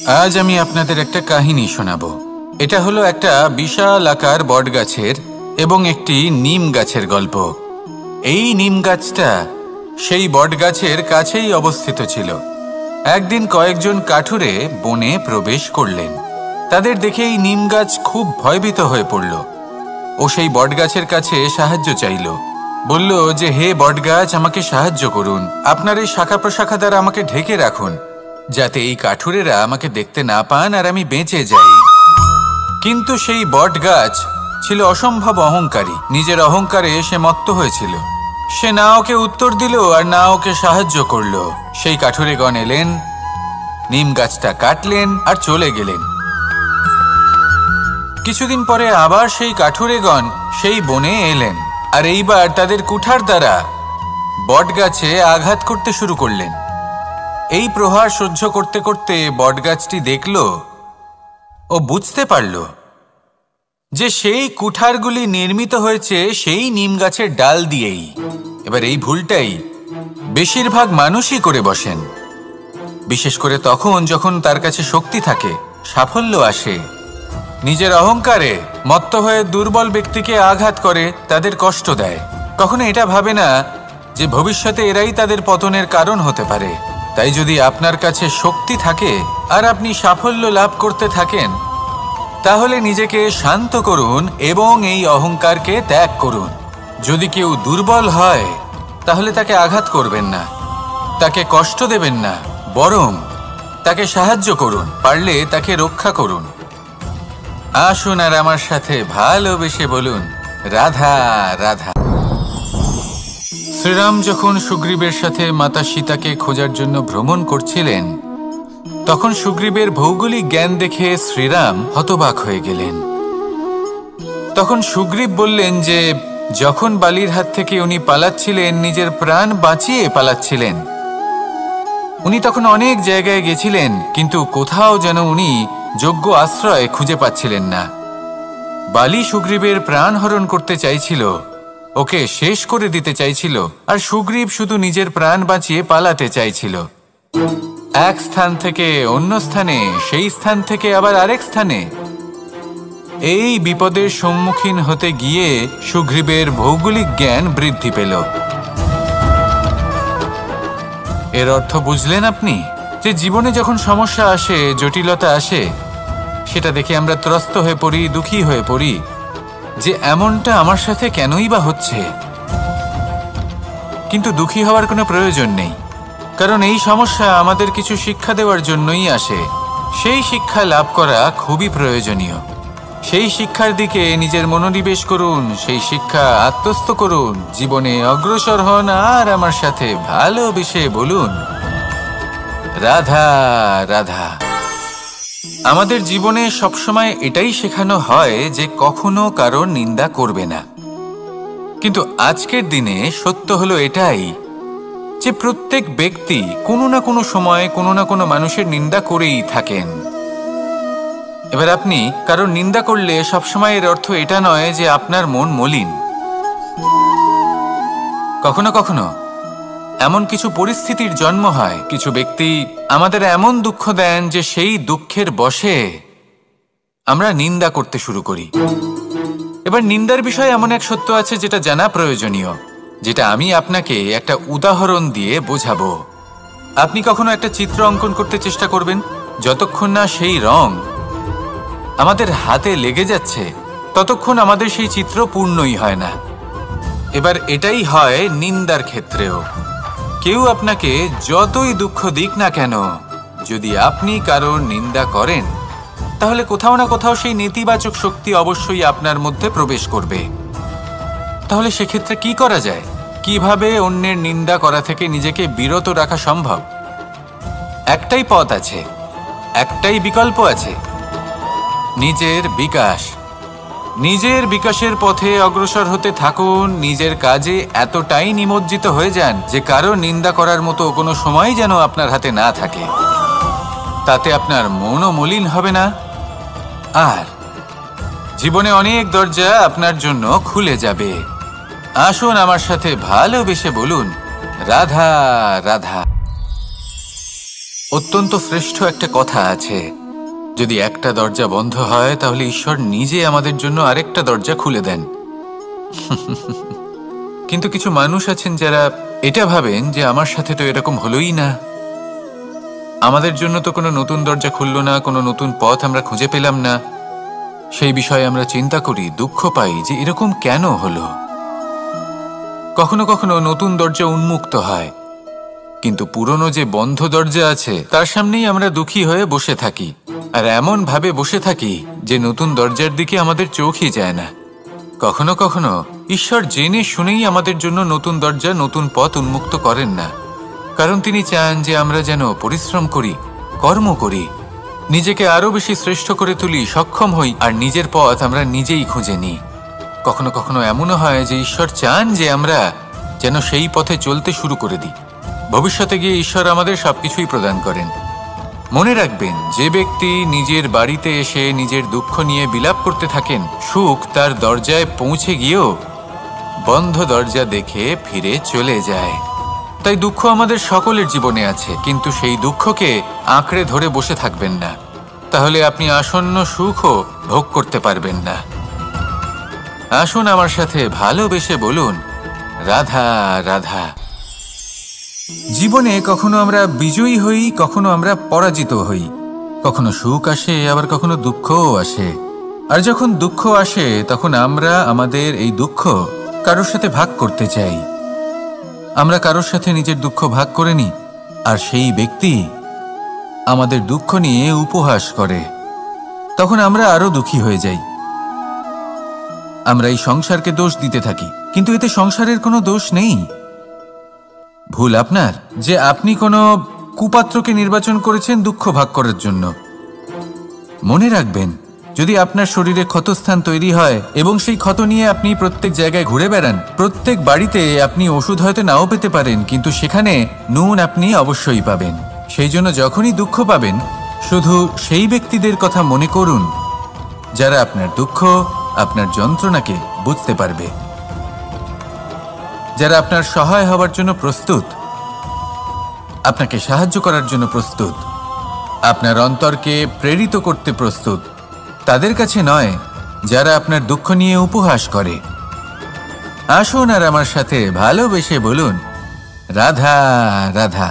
আজ আমি আপনাদের একটা কাহিনী শোনাবো। এটা হলো একটা বিশাল আকার বটগাছের এবং একটি নিম গাছের গল্প। এই নিম গাছটা সেই বটগাছের কাছেই অবস্থিত ছিল। একদিন কয়েকজন কাঠুরে বনে প্রবেশ করলেন। তাদের দেখে এই নিম গাছ খুব ভয়ভীত হয়ে পড়ল। ও সেই বটগাছের কাছে সাহায্য চাইল। বলল যে, হে বটগাছ, আমাকে সাহায্য করুন, আপনার এই শাখা প্রশাখা দ্বারা আমাকে ঢেকে রাখুন, যাতে এই কাঠুরেরা আমাকে দেখতে না পান আর আমি বেঁচে যাই। কিন্তু সেই বটগাছ ছিল অসম্ভব অহংকারী। নিজের অহংকারে সে মত্ত হয়েছিল। সে না ওকে উত্তর দিল আর না ওকে সাহায্য করল। সেই কাঠুরেগণ এলেন, নিম গাছটা কাটলেন আর চলে গেলেন। কিছুদিন পরে আবার সেই কাঠুরেগণ সেই বনে এলেন, আর এইবার তাদের কুঠার দ্বারা বটগাছে আঘাত করতে শুরু করলেন। এই প্রহার সহ্য করতে করতে বটগাছটি দেখল ও বুঝতে পারল যে সেই কুঠারগুলি নির্মিত হয়েছে সেই নিম গাছের ডাল দিয়েই। এবার এই ভুলটাই বেশিরভাগ মানুষই করে বসেন, বিশেষ করে তখন যখন তার কাছে শক্তি থাকে, সাফল্য আসে। নিজের অহংকারে মত্ত হয়ে দুর্বল ব্যক্তিকে আঘাত করে, তাদের কষ্ট দেয়। কখনো এটা ভাবে না যে ভবিষ্যতে এরাই তাদের পতনের কারণ হতে পারে। তাই যদি আপনার কাছে শক্তি থাকে আর আপনি সাফল্য লাভ করতে থাকেন, তাহলে নিজেকে শান্ত করুন এবং এই অহংকারকে ত্যাগ করুন। যদি কেউ দুর্বল হয় তাহলে তাকে আঘাত করবেন না, তাকে কষ্ট দেবেন না, বরং তাকে সাহায্য করুন, পারলে তাকে রক্ষা করুন। আসুন আর আমার সাথে ভালোবেসে বলুন, রাধা রাধা। শ্রীরাম যখন সুগ্রীবের সাথে মাতা সীতাকে খোঁজার জন্য ভ্রমণ করছিলেন, তখন সুগ্রীবের ভৌগোলিক জ্ঞান দেখে শ্রীরাম হতবাক হয়ে গেলেন। তখন সুগ্রীব বললেন যে যখন বালির হাত থেকে উনি পালাচ্ছিলেন, নিজের প্রাণ বাঁচিয়ে পালাচ্ছিলেন, উনি তখন অনেক জায়গায় গেছিলেন, কিন্তু কোথাও যেন উনি যোগ্য আশ্রয় খুঁজে পাচ্ছিলেন না। বালি সুগ্রীবের প্রাণ হরণ করতে চাইছিল, ওকে শেষ করে দিতে চাইছিল, আর সুগ্রীব শুধু নিজের প্রাণ বাঁচিয়ে পালাতে চাইছিল। এক স্থান থেকে অন্য স্থানে, সেই স্থান থেকে আবার আরেক স্থানে। এই বিপদের সম্মুখীন হতে গিয়ে সুগ্রীবের ভৌগোলিক জ্ঞান বৃদ্ধি পেল। এর অর্থ বুঝলেন আপনি? যে জীবনে যখন সমস্যা আসে, জটিলতা আসে, সেটা দেখে আমরা ত্রস্ত হয়ে পড়ি, দুঃখী হয়ে পড়ি যে এমনটা আমার সাথে কেনই বা হচ্ছে। কিন্তু দুঃখী হওয়ার কোনো প্রয়োজন নেই, কারণ এই সমস্যা আমাদের কিছু শিক্ষা দেওয়ার জন্যই আসে। সেই শিক্ষা লাভ করা খুবই প্রয়োজনীয়। সেই শিক্ষার দিকে নিজের মনোনিবেশ করুন, সেই শিক্ষা আত্মস্থ করুন, জীবনে অগ্রসর হন আর আমার সাথে ভালোবেসে বলুন, রাধা রাধা। আমাদের জীবনে সবসময় এটাই শেখানো হয় যে কখনো কারোর নিন্দা করবে না। কিন্তু আজকের দিনে সত্য হলো এটাই যে প্রত্যেক ব্যক্তি কোনো না কোনো সময় কোনো না কোনো মানুষের নিন্দা করেই থাকেন। এবার আপনি কারোর নিন্দা করলে সবসময় এর অর্থ এটা নয় যে আপনার মন মলিন। কখনো কখনো এমন কিছু পরিস্থিতির জন্ম হয়, কিছু ব্যক্তি আমাদের এমন দুঃখ দেন যে সেই দুঃখের বশে আমরা নিন্দা করতে শুরু করি। এবার নিন্দার বিষয়ে এমন এক সত্য আছে যেটা জানা প্রয়োজনীয়, যেটা আমি আপনাকে একটা উদাহরণ দিয়ে বোঝাবো। আপনি কখনো একটা চিত্র অঙ্কন করতে চেষ্টা করবেন, যতক্ষণ না সেই রং আমাদের হাতে লেগে যাচ্ছে ততক্ষণ আমাদের সেই চিত্র পূর্ণই হয় না। এবার এটাই হয় নিন্দার ক্ষেত্রেও। কেউ আপনাকে যতই দুঃখ দিক না কেন, যদি আপনি কারোর নিন্দা করেন, তাহলে কোথাও না কোথাও সেই নেতিবাচক শক্তি অবশ্যই আপনার মধ্যে প্রবেশ করবে। তাহলে সেক্ষেত্রে কি করা যায়? কিভাবে অন্যের নিন্দা করা থেকে নিজেকে বিরত রাখা সম্ভব? একটাই পথ আছে, একটাই বিকল্প আছে, নিজের বিকাশ। নিজের বিকাশের পথে অগ্রসর হতে থাকুন। নিজের কাজে এতটাই নিমজ্জিত হয়ে যান যে কারো নিন্দা করার মতো কোনো সময় যেন আপনার হাতে না থাকে। তাতে আপনার মনও মলিন হবে না, আর জীবনে অনেক দরজা আপনার জন্য খুলে যাবে। আসুন আমার সাথে ভালোবেসে বলুন, রাধা রাধা। অত্যন্ত শ্রেষ্ঠ একটা কথা আছে, যদি একটা দরজা বন্ধ হয় তাহলে ঈশ্বর নিজে আমাদের জন্য আরেকটা দরজা খুলে দেন। কিন্তু কিছু মানুষ আছেন যারা এটা ভাবেন যে আমার সাথে তো এরকম হলোই না, আমাদের জন্য তো কোনো নতুন দরজা খুলল না, কোনো নতুন পথ আমরা খুঁজে পেলাম না। সেই বিষয়ে আমরা চিন্তা করি, দুঃখ পাই যে এরকম কেন হলো। কখনো কখনো নতুন দরজা উন্মুক্ত হয়, কিন্তু পুরনো যে বন্ধ দরজা আছে তার সামনেই আমরা দুঃখী হয়ে বসে থাকি, আর এমন ভাবে বসে থাকি যে নতুন দরজার দিকে আমাদের চোখই যায় না। কখনো কখনো ঈশ্বর জেনে শুনেই আমাদের জন্য নতুন দরজা, নতুন পথ উন্মুক্ত করেন না, কারণ তিনি চান যে আমরা যেন পরিশ্রম করি, কর্ম করি, নিজেকে আরো বেশি শ্রেষ্ঠ করে তুলি, সক্ষম হই, আর নিজের পথ আমরা নিজেই খুঁজে নিই। কখনো কখনো এমনও হয় যে ঈশ্বর চান যে আমরা যেন সেই পথে চলতে শুরু করে দিই। ভবিষ্যতে গিয়ে ঈশ্বর আমাদের সবকিছুই প্রদান করেন। মনে রাখবেন, যে ব্যক্তি নিজের বাড়িতে এসে নিজের দুঃখ নিয়ে বিলাপ করতে থাকেন, সুখ তার দরজায় পৌঁছে গিয়েও বন্ধ দরজা দেখে ফিরে চলে যায়। তাই দুঃখ আমাদের সকলের জীবনে আছে, কিন্তু সেই দুঃখকে আঁকড়ে ধরে বসে থাকবেন না, তাহলে আপনি আসন্ন সুখও ভোগ করতে পারবেন না। আসুন আমার সাথে ভালোবেসে বলুন, রাধা রাধা। জীবনে কখনো আমরা বিজয়ী হই, কখনো আমরা পরাজিত হই, কখনো সুখ আসে, আবার কখনো দুঃখও আসে। আর যখন দুঃখ আসে তখন আমরা আমাদের এই দুঃখ কারোর সাথে ভাগ করতে চাই। আমরা কারোর সাথে নিজের দুঃখ ভাগ করে নিই, আর সেই ব্যক্তি আমাদের দুঃখ নিয়ে উপহাস করে। তখন আমরা আরো দুঃখী হয়ে যাই। আমরা এই সংসারকে দোষ দিতে থাকি, কিন্তু এতে সংসারের কোনো দোষ নেই। ভুল আপনার যে আপনি কোনো কুপাত্রকে নির্বাচন করেছেন দুঃখ ভাগ করার জন্য। মনে রাখবেন, যদি আপনার শরীরে ক্ষতস্থান তৈরি হয় এবং সেই ক্ষত নিয়ে আপনি প্রত্যেক জায়গায় ঘুরে বেড়ান, প্রত্যেক বাড়িতে আপনি ওষুধ হয়তো নাও পেতে পারেন, কিন্তু সেখানে নুন আপনি অবশ্যই পাবেন। সেই জন্য যখনই দুঃখ পাবেন, শুধু সেই ব্যক্তিদের কথা মনে করুন যারা আপনার দুঃখ, আপনার যন্ত্রণাকে বুঝতে পারবে, যারা আপনার সহায় হবার জন্য প্রস্তুত, আপনাকে সাহায্য করার জন্য প্রস্তুত, আপনার অন্তরকে প্রেরিত করতে প্রস্তুত। তাদের কাছে নয় যারা আপনার দুঃখ নিয়ে উপহাস করে। আসুন আর আমার সাথে ভালোবেসে বলুন, রাধা রাধা।